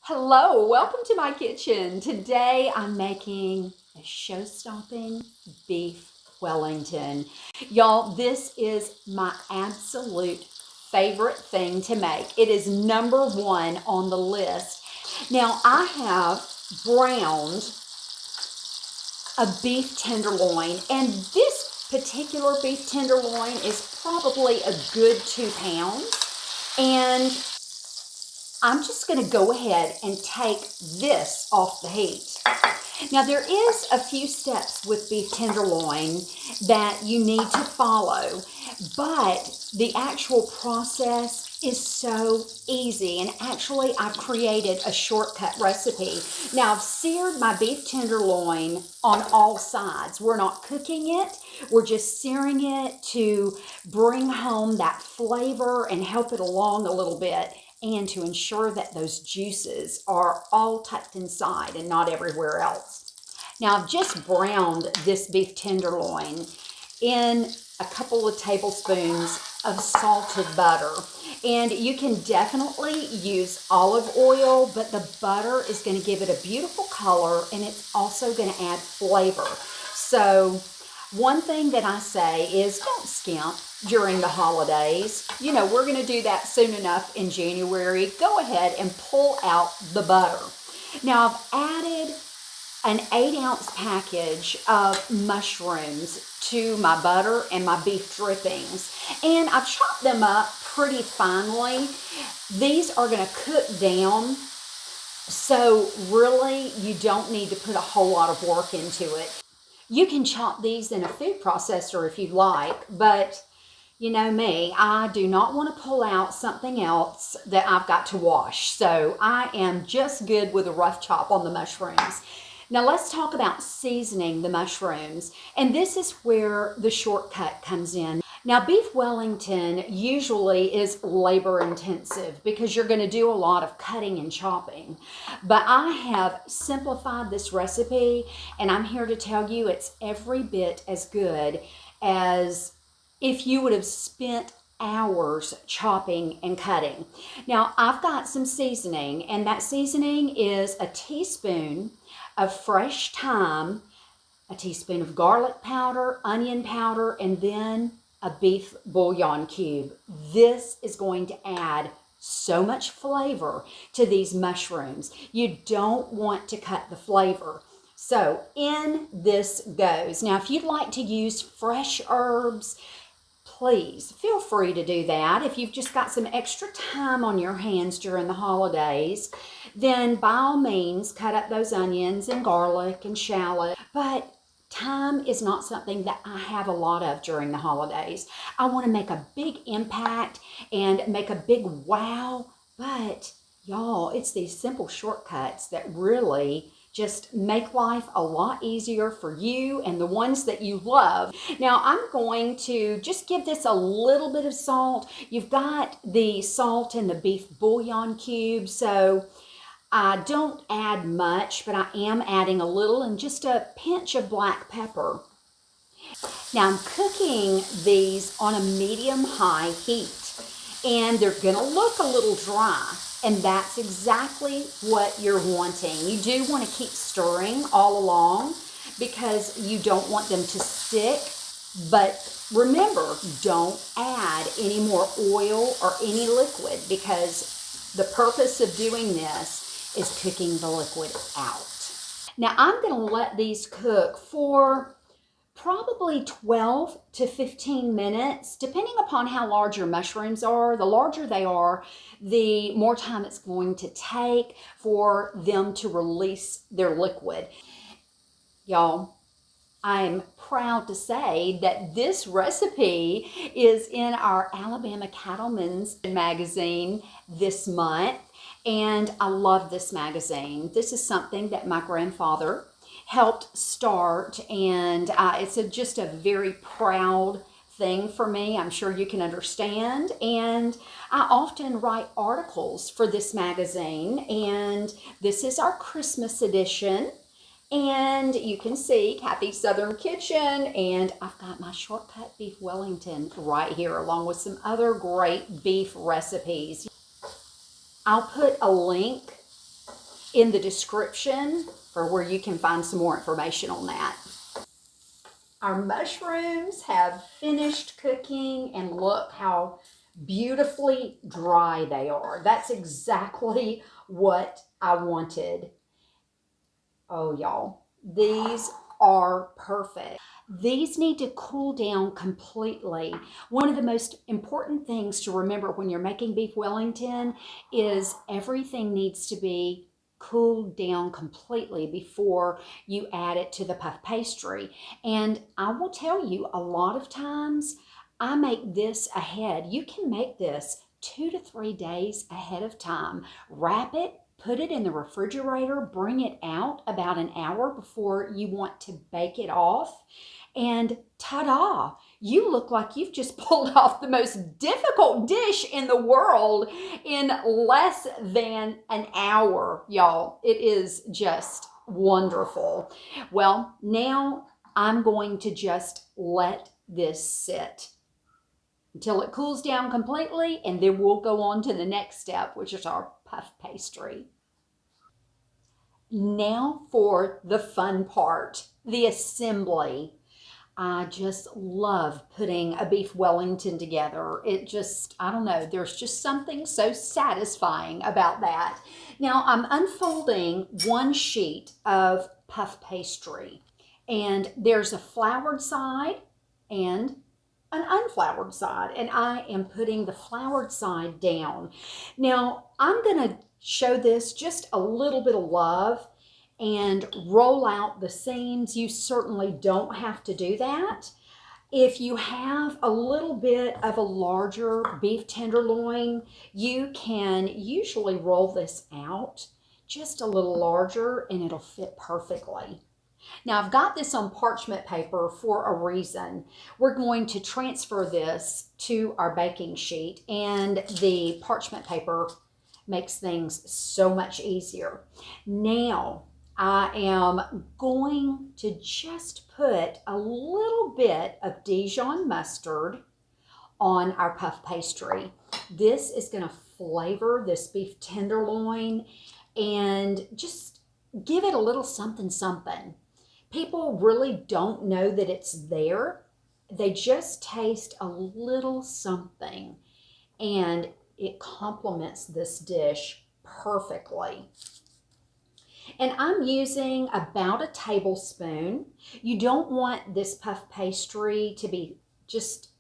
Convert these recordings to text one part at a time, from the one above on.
Hello, welcome to my kitchen. Today I'm making a show-stopping beef Wellington. Y'all, this is my absolute favorite thing to make. It is number one on the list. Now I have browned a beef tenderloin, and this particular beef tenderloin is probably a good 2 pounds. And I'm just going to go ahead and take this off the heat. Now there is a few steps with beef tenderloin that you need to follow, but the actual process is so easy, and actually I've created a shortcut recipe. Now I've seared my beef tenderloin on all sides. We're not cooking it, we're just searing it to bring home that flavor and help it along a little bit, and to ensure that those juices are all tucked inside and not everywhere else. Now I've just browned this beef tenderloin in a couple of tablespoons of salted butter. And you can definitely use olive oil, but the butter is going to give it a beautiful color, and it's also going to add flavor. So one thing that I say is don't skimp during the holidays. You know, we're going to do that soon enough in January. Go ahead and pull out the butter. Now I've added an 8-ounce package of mushrooms to my butter and my beef drippings, and I've chopped them up pretty finely. These are going to cook down, so really you don't need to put a whole lot of work into it. You can chop these in a food processor if you'd like, but you know me, I do not want to pull out something else that I've got to wash. So I am just good with a rough chop on the mushrooms. Now let's talk about seasoning the mushrooms. And this is where the shortcut comes in. Now beef Wellington usually is labor intensive because you're going to do a lot of cutting and chopping. But I have simplified this recipe, and I'm here to tell you it's every bit as good as if you would have spent hours chopping and cutting. Now I've got some seasoning, and that seasoning is a teaspoon of fresh thyme, a teaspoon of garlic powder, onion powder, and then a beef bouillon cube. This is going to add so much flavor to these mushrooms. You don't want to cut the flavor. So in this goes. Now if you'd like to use fresh herbs, please feel free to do that. If you've just got some extra time on your hands during the holidays, then by all means cut up those onions and garlic and shallot. But thyme is not something that I have a lot of during the holidays. I want to make a big impact and make a big wow, but y'all, it's these simple shortcuts that really just make life a lot easier for you and the ones that you love. Now I'm going to just give this a little bit of salt. You've got the salt in the beef bouillon cube, so I don't add much, but I am adding a little, and just a pinch of black pepper. Now I'm cooking these on a medium-high heat, and they're going to look a little dry, and that's exactly what you're wanting. You do want to keep stirring all along because you don't want them to stick, but remember, don't add any more oil or any liquid, because the purpose of doing this is cooking the liquid out. Now I'm going to let these cook for probably 12 to 15 minutes, depending upon how large your mushrooms are. The larger they are, the more time it's going to take for them to release their liquid. Y'all, I'm proud to say that this recipe is in our Alabama Cattlemen's magazine this month, and I love this magazine. This is something that my grandfather helped start, and it's just a very proud thing for me. I'm sure you can understand. And I often write articles for this magazine, and this is our Christmas edition. And you can see Kathy's Southern Kitchen, and I've got my shortcut beef Wellington right here, along with some other great beef recipes. I'll put a link in the description for where you can find some more information on that. Our mushrooms have finished cooking, and look how beautifully dry they are. That's exactly what I wanted. Oh, y'all, these are perfect. These need to cool down completely. One of the most important things to remember when you're making beef Wellington is everything needs to be cooled down completely before you add it to the puff pastry. And I will tell you, a lot of times I make this ahead. You can make this 2 to 3 days ahead of time. Wrap it, put it in the refrigerator, bring it out about an hour before you want to bake it off, and ta-da! You look like you've just pulled off the most difficult dish in the world in less than an hour, y'all. It is just wonderful. Well, now I'm going to just let this sit until it cools down completely, and then we'll go on to the next step, which is our puff pastry. Now for the fun part, the assembly. I just love putting a beef Wellington together. It just, I don't know, there's just something so satisfying about that. Now I'm unfolding one sheet of puff pastry, and there's a floured side and an unfloured side, and I am putting the floured side down. Now I'm going to show this just a little bit of love and roll out the seams. You certainly don't have to do that. If you have a little bit of a larger beef tenderloin, you can usually roll this out just a little larger and it'll fit perfectly. Now I've got this on parchment paper for a reason. We're going to transfer this to our baking sheet, and the parchment paper makes things so much easier. Now I am going to just put a little bit of Dijon mustard on our puff pastry. This is going to flavor this beef tenderloin and just give it a little something something. People really don't know that it's there. They just taste a little something, and it complements this dish perfectly. And I'm using about a tablespoon. You don't want this puff pastry to be just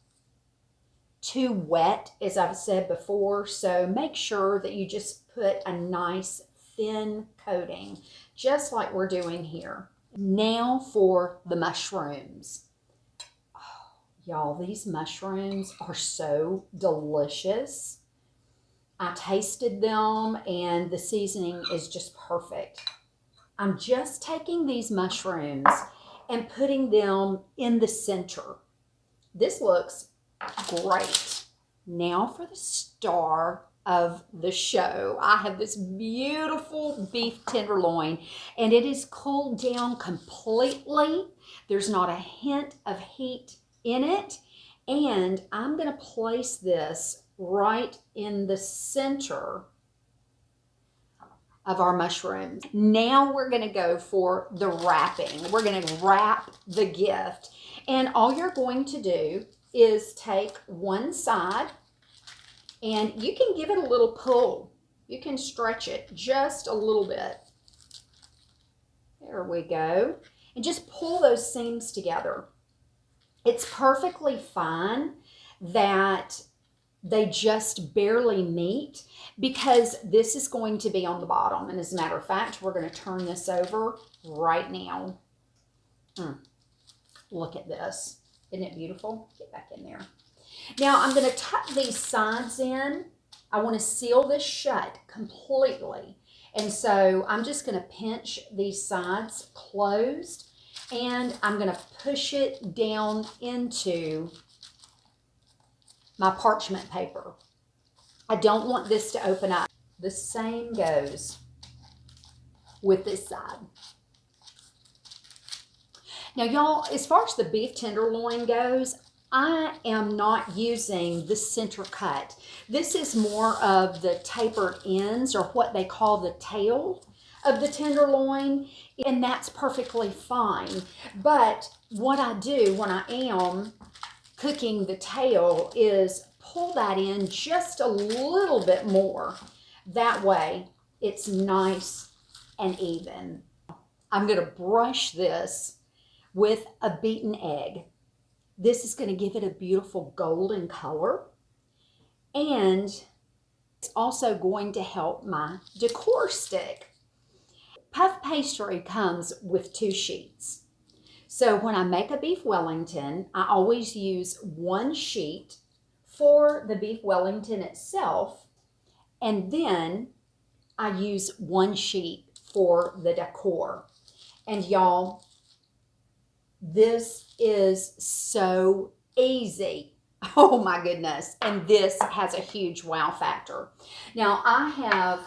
too wet, as I've said before, so make sure that you just put a nice thin coating, just like we're doing here. Now for the mushrooms. Oh, y'all, these mushrooms are so delicious. I tasted them and the seasoning is just perfect. I'm just taking these mushrooms and putting them in the center. This looks great. Now for the star of the show. I have this beautiful beef tenderloin, and it is cooled down completely. There's not a hint of heat in it, and I'm going to place this right in the center of our mushrooms. Now we're going to go for the wrapping. We're going to wrap the gift, and all you're going to do is take one side, and you can give it a little pull. You can stretch it just a little bit. There we go. And just pull those seams together. It's perfectly fine that they just barely meet, because this is going to be on the bottom. And as a matter of fact, we're going to turn this over right now. Look at this. Isn't it beautiful? Get back in there. Now I'm going to tuck these sides in. I want to seal this shut completely. And so I'm just going to pinch these sides closed, and I'm going to push it down into my parchment paper. I don't want this to open up. The same goes with this side. Now y'all, as far as the beef tenderloin goes, I am not using the center cut. This is more of the tapered ends, or what they call the tail of the tenderloin, and that's perfectly fine. But what I do when I am cooking the tail is pull that in just a little bit more. That way it's nice and even. I'm going to brush this with a beaten egg. This is going to give it a beautiful golden color, and it's also going to help my decor stick. Puff pastry comes with 2 sheets. So when I make a beef Wellington, I always use 1 sheet for the beef Wellington itself, and then I use 1 sheet for the decor. And y'all, this is so easy. Oh my goodness. And this has a huge wow factor. Now I have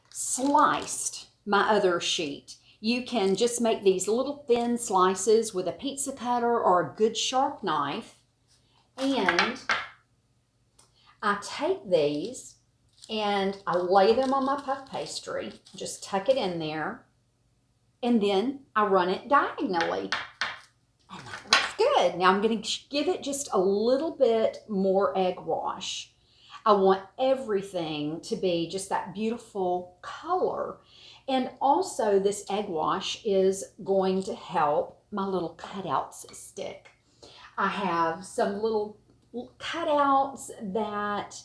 sliced my other sheet. You can just make these little thin slices with a pizza cutter or a good sharp knife. And I take these and I lay them on my puff pastry. Just tuck it in there. And then I run it diagonally. And that looks good. Now I'm going to give it just a little bit more egg wash. I want everything to be just that beautiful color. And also this egg wash is going to help my little cutouts stick. I have some little cutouts that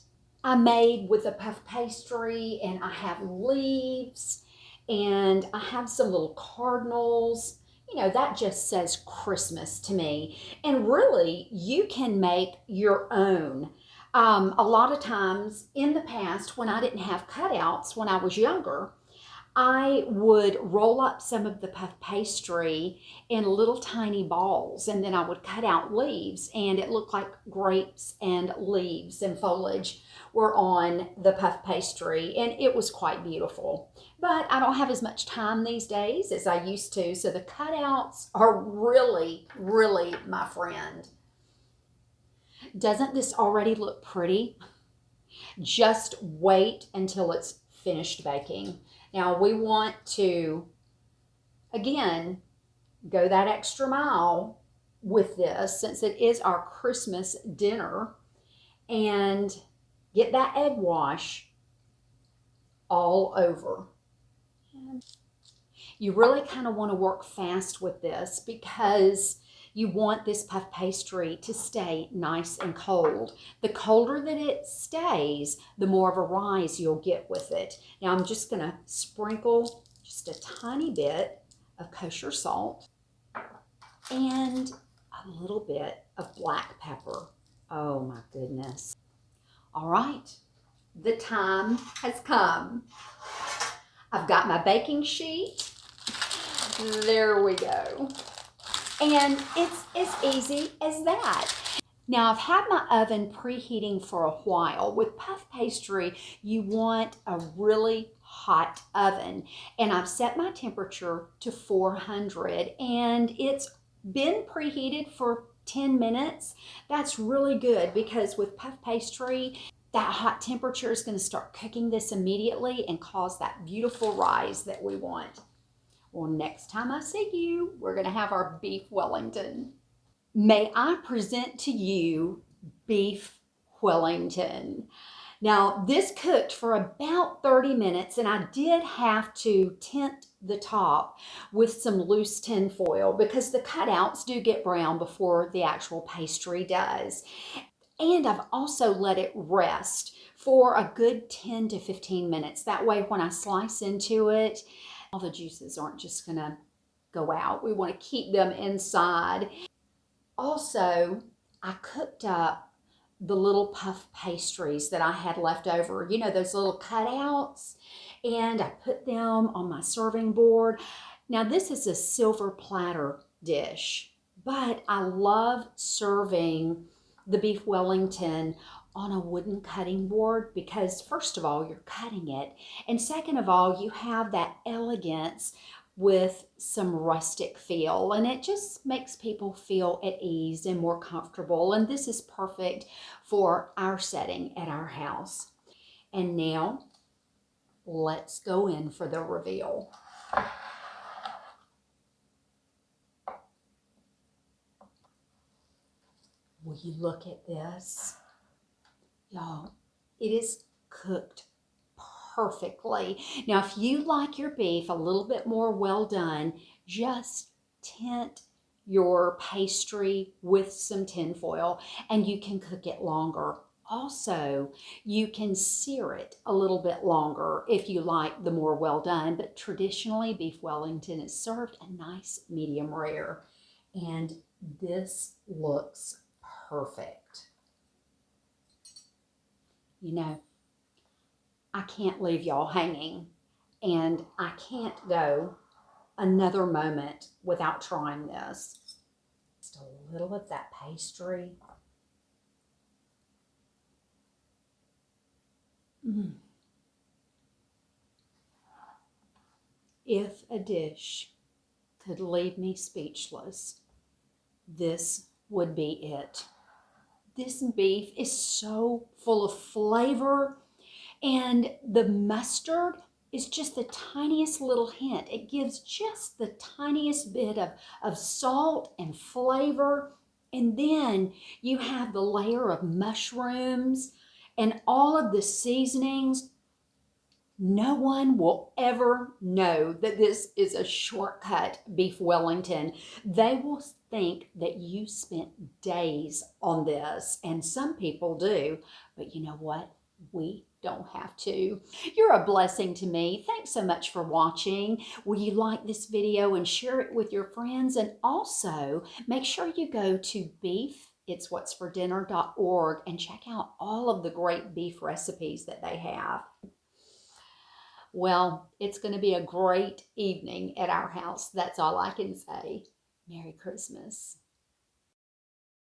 I made with a puff pastry, and I have leaves, and I have some little cardinals. You know, that just says Christmas to me. And really, you can make your own. A lot of times in the past, when I didn't have cutouts when I was younger, I would roll up some of the puff pastry in little tiny balls, and then I would cut out leaves, and it looked like grapes and leaves and foliage were on the puff pastry, and it was quite beautiful. But I don't have as much time these days as I used to, so the cutouts are really, really my friend. Doesn't this already look pretty? Just wait until it's finished baking. Now we want to, again, go that extra mile with this since it is our Christmas dinner, and get that egg wash all over. You really kind of want to work fast with this because you want this puff pastry to stay nice and cold. The colder that it stays, the more of a rise you'll get with it. Now I'm just going to sprinkle just a tiny bit of kosher salt and a little bit of black pepper. Oh my goodness. All right, the time has come. I've got my baking sheet. There we go. And it's as easy as that. Now I've had my oven preheating for a while. With puff pastry, you want a really hot oven. And I've set my temperature to 400, and it's been preheated for 10 minutes. That's really good because with puff pastry, that hot temperature is going to start cooking this immediately and cause that beautiful rise that we want. Well, next time I see you, we're going to have our beef Wellington. May I present to you beef Wellington. Now, this cooked for about 30 minutes, and I did have to tint the top with some loose tin foil because the cutouts do get brown before the actual pastry does. And I've also let it rest for a good 10 to 15 minutes. That way, when I slice into it, all the juices aren't just going to go out. We want to keep them inside. Also, I cooked up the little puff pastries that I had left over. You know, those little cutouts. And I put them on my serving board. Now, this is a silver platter dish, but I love serving the beef Wellington on a wooden cutting board because first of all, you're cutting it, and second of all, you have that elegance with some rustic feel, and it just makes people feel at ease and more comfortable, and this is perfect for our setting at our house. And now let's go in for the reveal. Will you look at this? Y'all, it is cooked perfectly. Now, if you like your beef a little bit more well done, just tint your pastry with some tin foil and you can cook it longer. Also, you can sear it a little bit longer if you like the more well done, but traditionally beef Wellington is served a nice medium rare. And this looks perfect. You know, I can't leave y'all hanging, and I can't go another moment without trying this. Just a little of that pastry. If a dish could leave me speechless, this would be it. This beef is so full of flavor, and the mustard is just the tiniest little hint. It gives just the tiniest bit of salt and flavor. And then you have the layer of mushrooms and all of the seasonings. No one will ever know that this is a shortcut beef Wellington. They will think that you spent days on this, and some people do, but you know what? We don't have to. You're a blessing to me. Thanks so much for watching. Will you like this video and share it with your friends? And also make sure you go to beefitswhatsfordinner.org and check out all of the great beef recipes that they have. Well, it's going to be a great evening at our house. That's all I can say. Merry Christmas.